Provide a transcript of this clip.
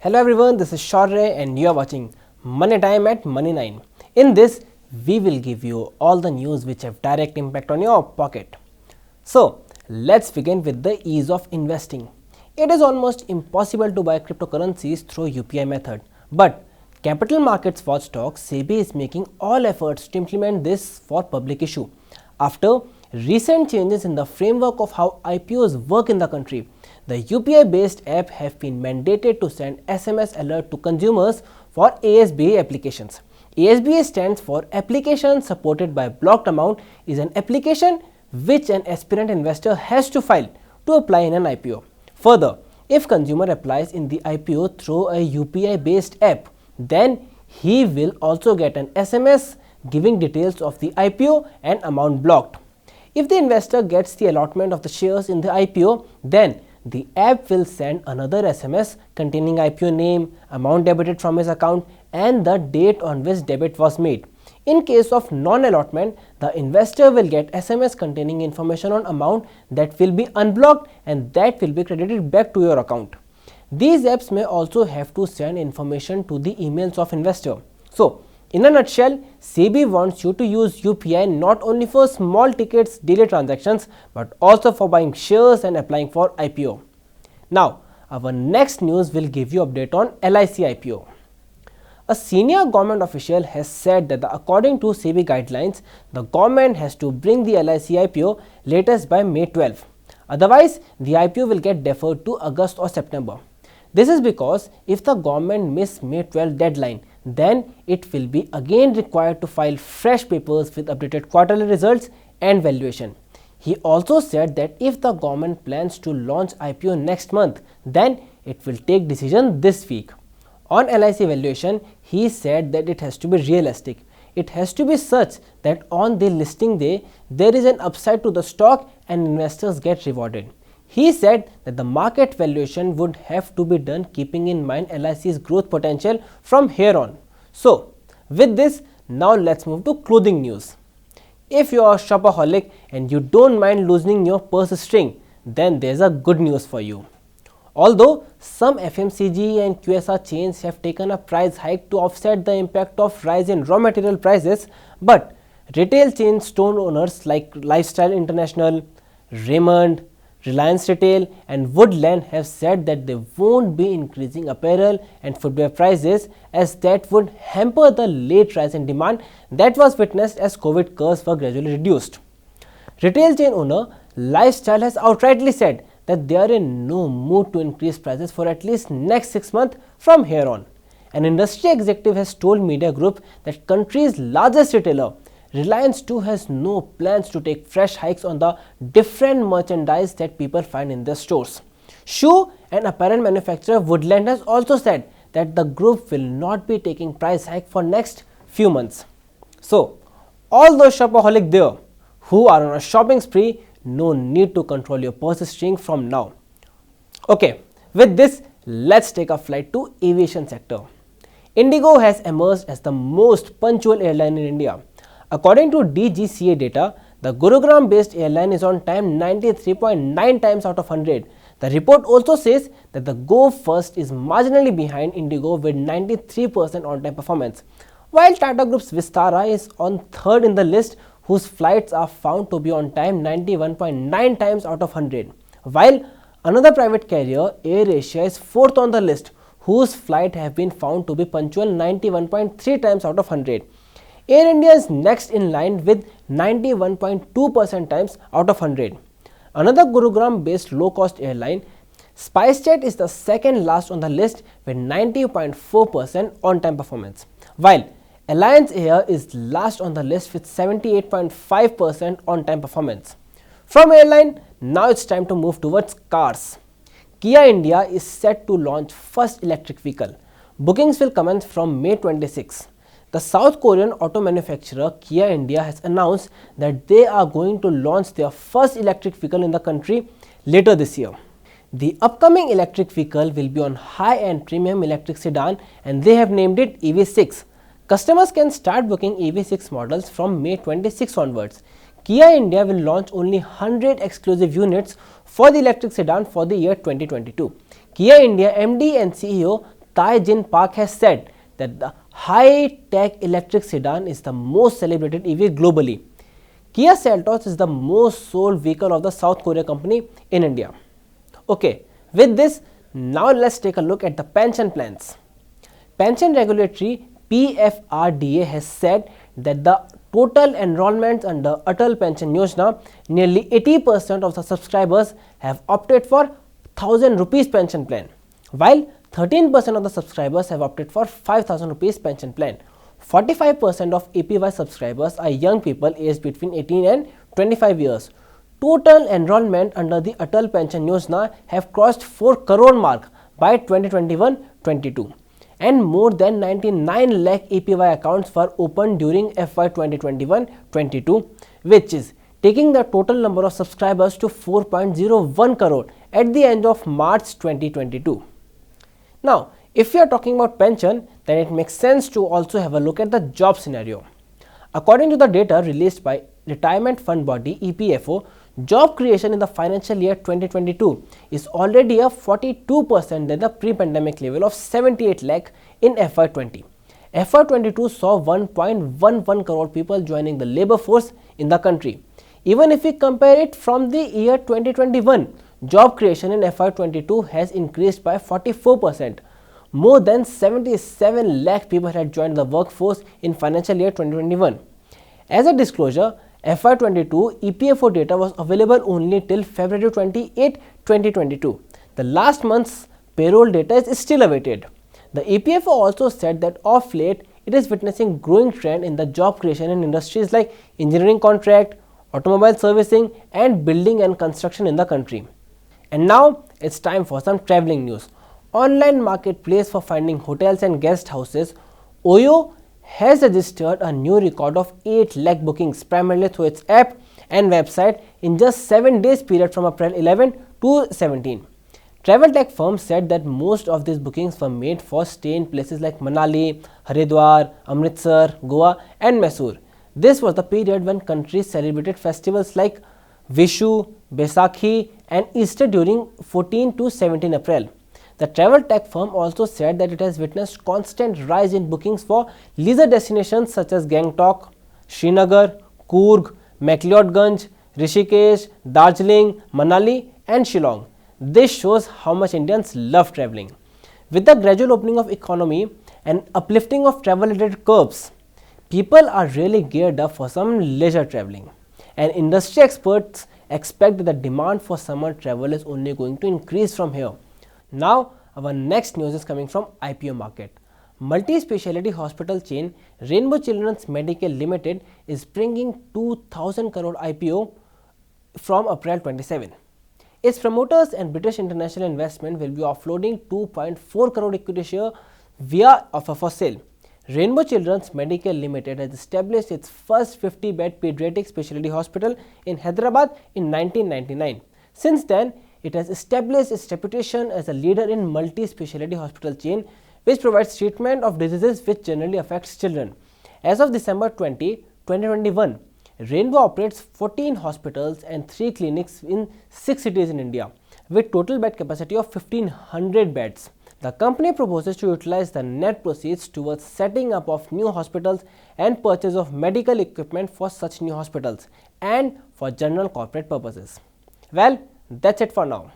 Hello everyone, this is Shaurya and you are watching Money Time at Money9. In this, we will give you all the news which have direct impact on your pocket. So, let's begin with the ease of investing. It is almost impossible to buy cryptocurrencies through UPI method, but Capital Markets Watchdog SEBI is making all efforts to implement this for public issue. After recent changes in the framework of how IPOs work in the country, the UPI-based app have been mandated to send SMS alert to consumers for ASBA applications. ASBA stands for Application Supported by Blocked Amount, is an application which an aspirant investor has to file to apply in an IPO. Further, if consumer applies in the IPO through a UPI-based app, then he will also get an SMS giving details of the IPO and amount blocked. If the investor gets the allotment of the shares in the IPO, then the app will send another SMS containing IPO name, amount debited from his account and the date on which debit was made. In case of non-allotment, the investor will get SMS containing information on amount that will be unblocked and that will be credited back to your account. These apps may also have to send information to the emails of investor. So, in a nutshell, SEBI wants you to use UPI not only for small tickets daily transactions but also for buying shares and applying for IPO. Now, our next news will give you update on LIC IPO. A senior government official has said that according to SEBI guidelines, the government has to bring the LIC IPO latest by May 12. Otherwise, the IPO will get deferred to August or September. This is because if the government miss May 12 deadline, then it will be again required to file fresh papers with updated quarterly results and valuation. He also said that if the government plans to launch IPO next month, then it will take decision this week. On LIC valuation, he said that it has to be realistic. It has to be such that on the listing day, there is an upside to the stock and investors get rewarded. He said that the market valuation would have to be done keeping in mind LIC's growth potential from here on. So, with this, now let's move to clothing news. If you are a shopaholic and you don't mind loosening your purse string, then there's a good news for you. Although some FMCG and QSR chains have taken a price hike to offset the impact of rise in raw material prices, but retail chain store owners like Lifestyle International, Raymond, Reliance Retail and Woodland have said that they won't be increasing apparel and footwear prices as that would hamper the late rise in demand that was witnessed as COVID curves were gradually reduced. Retail chain owner Lifestyle has outrightly said that they are in no mood to increase prices for at least next 6 months from here on. An industry executive has told Media Group that country's largest retailer Reliance too has no plans to take fresh hikes on the different merchandise that people find in their stores. Shoe and apparel manufacturer Woodland has also said that the group will not be taking price hike for next few months. So, all those shopaholic there who are on a shopping spree, no need to control your purse string from now. Okay, with this, let's take a flight to aviation sector. Indigo has emerged as the most punctual airline in India. According to DGCA data, the Gurugram-based airline is on time 93.9 times out of 100. The report also says that the Go First is marginally behind Indigo with 93% on-time performance, while Tata Group's Vistara is on third in the list, whose flights are found to be on time 91.9 times out of 100, while another private carrier, AirAsia, is fourth on the list, whose flight have been found to be punctual 91.3 times out of 100. Air India is next in line with 91.2% times out of 100. Another Gurugram-based low-cost airline, SpiceJet, is the second last on the list with 90.4% on-time performance, while Alliance Air is last on the list with 78.5% on-time performance. From airline, now it's time to move towards cars. Kia India is set to launch first electric vehicle. Bookings will commence from May 26. The South Korean auto manufacturer Kia India has announced that they are going to launch their first electric vehicle in the country later this year. The upcoming electric vehicle will be on high-end premium electric sedan and they have named it EV6. Customers can start booking EV6 models from May 26 onwards. Kia India will launch only 100 exclusive units for the electric sedan for the year 2022. Kia India MD and CEO Taijin Park has said that the high-tech electric sedan is the most celebrated EV globally. Kia Seltos is the most sold vehicle of the South Korea company in India. Okay, with this, now let's take a look at the pension plans. Pension regulatory PFRDA has said that the total enrollments under Atal Pension Yojana, nearly 80% of the subscribers have opted for 1000 rupees pension plan, while 13% of the subscribers have opted for 5000 rupees pension plan. 45% of APY subscribers are young people aged between 18 and 25 years. Total enrollment under the Atal Pension Yojana have crossed 4 crore mark by 2021-22. And more than 99 lakh APY accounts were opened during FY 2021-22, which is taking the total number of subscribers to 4.01 crore at the end of March 2022. Now, if we are talking about pension, then it makes sense to also have a look at the job scenario. According to the data released by retirement fund body EPFO, job creation in the financial year 2022 is already up 42% than the pre-pandemic level of 78 lakh in FY20. FY22 saw 1.11 crore people joining the labor force in the country. Even if we compare it from the year 2021, job creation in FY22 has increased by 44%. More than 77 lakh people had joined the workforce in financial year 2021. As a disclosure, FY22 EPFO data was available only till February 28, 2022. The last month's payroll data is still awaited. The EPFO also said that of late, it is witnessing growing trend in the job creation in industries like engineering contract, automobile servicing and building and construction in the country. And now it's time for some traveling news. Online marketplace for finding hotels and guest houses, Oyo has registered a new record of 8 lakh bookings primarily through its app and website in just 7 days period from April 11 to 17. Travel tech firms said that most of these bookings were made for stay in places like Manali, Haridwar, Amritsar, Goa and Mysore. This was the period when countries celebrated festivals like Vishu, Baisakhi and Easter during 14 to 17 April. The travel tech firm also said that it has witnessed constant rise in bookings for leisure destinations such as Gangtok, Srinagar, Coorg, McLeodganj, Rishikesh, Darjeeling, Manali and Shillong. This shows how much Indians love traveling. With the gradual opening of economy and uplifting of travel-related curbs, people are really geared up for some leisure traveling. And industry experts expect that the demand for summer travel is only going to increase from here. Now, our next news is coming from IPO market. Multi-speciality hospital chain Rainbow Children's Medical Limited is bringing 2000 crore IPO from April 27. Its promoters and British International Investment will be offloading 2.4 crore equity share via offer for sale. Rainbow Children's Medical Limited has established its first 50-bed pediatric specialty hospital in Hyderabad in 1999. Since then, it has established its reputation as a leader in multi-speciality hospital chain which provides treatment of diseases which generally affects children. As of December 20, 2021, Rainbow operates 14 hospitals and 3 clinics in 6 cities in India with total bed capacity of 1500 beds. The company proposes to utilize the net proceeds towards setting up of new hospitals and purchase of medical equipment for such new hospitals and for general corporate purposes. Well, that's it for now.